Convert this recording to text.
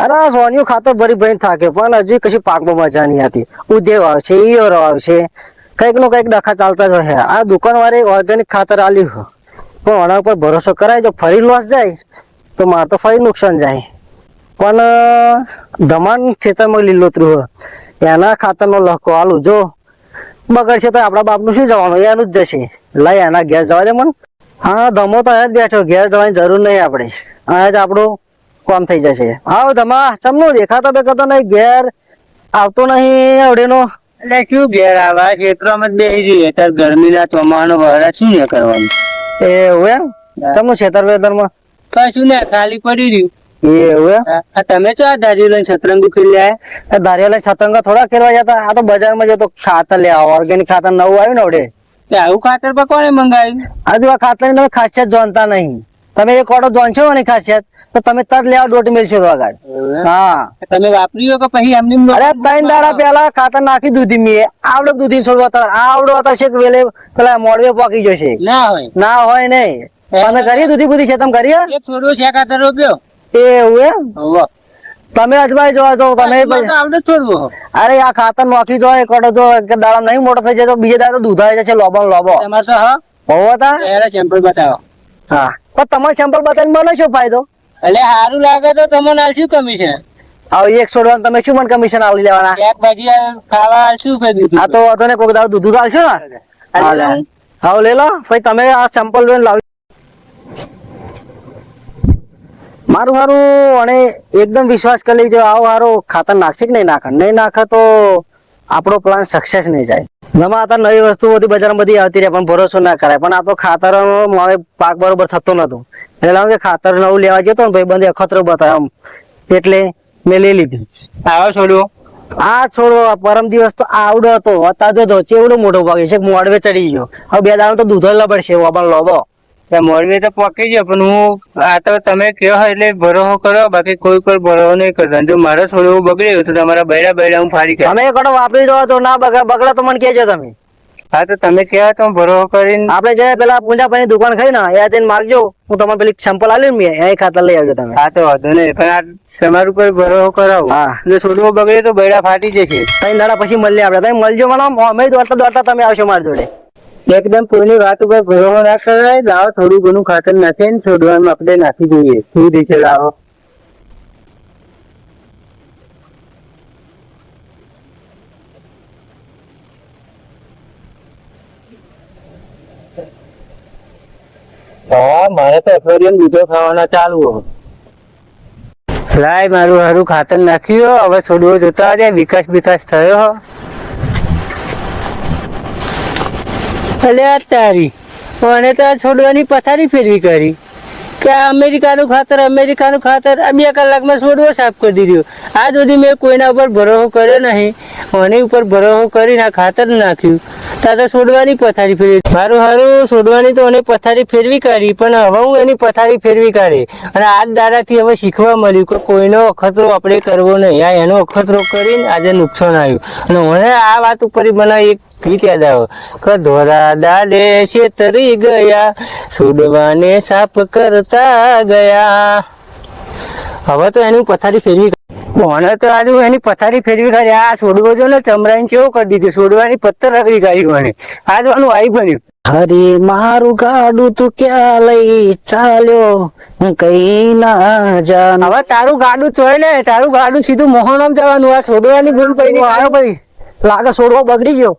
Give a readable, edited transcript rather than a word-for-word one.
અરે સોનિયું ખાતર ભરી ભરીને થાકે પણ હજુ કશું પાકમાં મજા નહીં હતી. ઉદેવ આવશે, ઈયર આવશે, કંઈક નો કંઈક ડખા ચાલતા જ હોય. આ દુકાન વાળે ઓર્ગેનિક ખાતર આલ્યું પણ આના ઉપર ભરોસો કરાય, જો ફરી લોસ જાય તો મારે તો ફરી નુકસાન જાય. પણ ધમાન ખેતરમાં લીલોતરું એના ખાતરનો લહકો આલું, જો બગડશે તો આપણા બાપનું શું જવાનું, એનું જ જશે. લઈ એના ઘેર જવા દે મને. હા ધમો તો અહીંયા જ બેઠો, ઘેર જવાની જરૂર નહીં આપણે, અહીંયા જ આપણું કામ થઈ જશે. આવ ધમા, ચમનું દેખાતો બેખાતો નહીં, ઘેર આવતો નહીં આવડેનો. એટલે શું ઘેર આવા ખેતરમાં જ બેસી જઈએ, તાર ગરમીના ચોમાનો વરા શું ને કરવાનું. એવું એમ? તમને છેતર વેતરમાં કશું ને ખાલી પડી રહ્યું. એવું એમ? તમે તો આ દાદી લઈને સતરંગી ખેલી આવ્યા. દારિયા લઈ સતંગા થોડા ખેલવા જતા, આ તો બજારમાં જતો ખાતર લે આવો, ઓર્ગેનિક ખાતર નવું આવ્યું ને આવડે. આવું ખાતર પર કોને મંગાવ્યું? આજુ આ ખાતર તમે ખાસિયત જાણતા નહીં. તમે એક ઓડો જાણશો ને ખાસિયત તો તમે તર લેવા દોઢ મેળશો તો આગળ. હા તમે વાપર્યો કે પછી એમની? અરે 3 દાડા પહેલા ખાતર નાખી દૂધી મેં, આવડો દૂધી છોડવા આવડો હતા છે વેલે પેલા મોડવે પોકી જશે. ના હોય, ના હોય નહીં. તમે કરી દૂધી બુધી છે, તમે કરી? એક છોડવો છે ખાતર રોપ્યો. એવું એમ? તમે અજમાઈ જોવા જો તમે. આવડે છોડવો. અરે આ ખાતર નોખી જો એક ઓડો જો દાડા નહીં મોટો થઈ જાય તો બીજે દાડા તો દૂધાઈ જશે લોબો લોબો. તમારે તો હા હોવો તા સેમ્પલ બતાવો. હા પણ તમારે સેમ્પલ બતાવીને મને શું ફાયદો? એટલે સારું લાગે તો તમને આલશું કમિશન. હવે એક છોડવાનું તમે શું મને કમિશન આવડી લેવાના? શાકભાજી ખાવા આલશું કે દીધું? આ તો વાંધો ને કોઈક દાડો દૂધ આલશો ને. હા લે લો ભાઈ, તમે આ સેમ્પલ લઈને લાવી. મારું હારું અને એકદમ વિશ્વાસ કરી લેજો, આવો હારો ખાતર નાખશે કે નહીં નાખે, નહીં નાખે તો આપણો પ્લાન સક્સેસ નહીં જાય. ગમે આ નવી વસ્તુ બધી બજારમાં બધી આવતી રહે પણ ભરોસો ના કરાય. પણ આ તો ખાતર મારે પાક બરોબર થતો નતો, એટલે ખાતર નવું લેવા જતો ને ભાઈ બંધ અખતરો બતાવ્યો આમ, એટલે મેં લઈ લીધું. આવો છોડવો. આ છોડો પરમ દિવસ તો આવડો હતો, તાજો તો ચેવડો મોટો ભાગે છે, મોડવે ચડી ગયો. હવે 2 દાડા તો દૂધો લબડશે લોબો. મોરબી તો પકી ગયો પણ હું આ તો તમે કહો એટલે ભરોસો કરો, બાકી કોઈ પર ભરોસો નહીં કરતા. જો મારો છોડવું બગડ્યું તો તમારા બૈરા હું ફાડી તમે કડો વાપરી દો તો ના બગડે તો મને કહેજો તમે. હા તો તમે કહો તો ભરોસો કરીને આપણે જે પેલા પૂંજાભાઈ ની દુકાન ખાઈ ને ત્યાં જઈને માગજો, હું તમને પેલી સેમ્પલ આલ્યું મેં અહીં ખાતર લઈ આવજો તમે. હા તો વાંધો નહીં, પણ આ તમારું પર ભરોસો કરાવો. હા જો છોડવો બગડે તો બૈરા ફાટી જશે. 3 દાડા પછી મળીએ આપણે. તમે મળજો મને, અમે દોડતા તમે આવશો મારી જોડે. એકદમ કોઈની વાત ઉપર ભરોસો ના કરાય. લાવો થોડું ઘણું ખાતર નાખે ને છોડવાનું આપણે નાખી દઈએ. શું રીતે લાવો? હા મારે તો અઠવાડિયે દૂધો ખાવાના ચાલુ. લાય મારું હારું ખાતર નાખ્યું, હવે છોડવો જોતા જાય વિકાસ થયો. અલે આ તારી મને તો છોડવાની પથારી ફેરવી કરી કે અમેરિકાનું ખાતર આ 2 કલાકમાં છોડવો સાફ કરી દીધો. આ સુધી મેં કોઈના ઉપર ભરોસો કર્યો નહીં, મને ઉપર ભરોસો કરીને આ ખાતર નાખ્યું. તા તો છોડવાની પથારી ફેરવી. મારું હારું છોડવાની તો મને પથારી ફેરવી કરી, પણ હવે હું એની પથારી ફેરવી કાઢી. અને આ દાડાથી હવે શીખવા મળ્યું કે કોઈનો અખતરો આપણે કરવો નહીં. આ એનો અખતરો કરીને આજે નુકસાન આવ્યું. અને મને આ વાત ઉપર મને એક ગીત યાદ આવ્યો કે ધોરા દાડે છેતરી ગયા, છોડવાને સાફ કરતા ગયા. હવે તો એની પથારી ફેરવી મને તો આજુ એની પથારી ફેરવી કાઢી. આ છોડવો જો ને ચમરાઈને કેવું કરી દીધું, છોડવાની પથ્થર રગડી કાઢી મને. આ જોવાનું આવી બન્યું. અરે મારું ગાડું તું ક્યાં લઈ ચાલ્યો કઈ ના જાન. હવે તારું ગાડું ચોય ને, તારું ગાડું સીધું મોહનમ જવાનું. આ છોડવાની ભૂલ પડી. આવ્યો ભાઈ, લાગે છોડવો બગડી ગયો.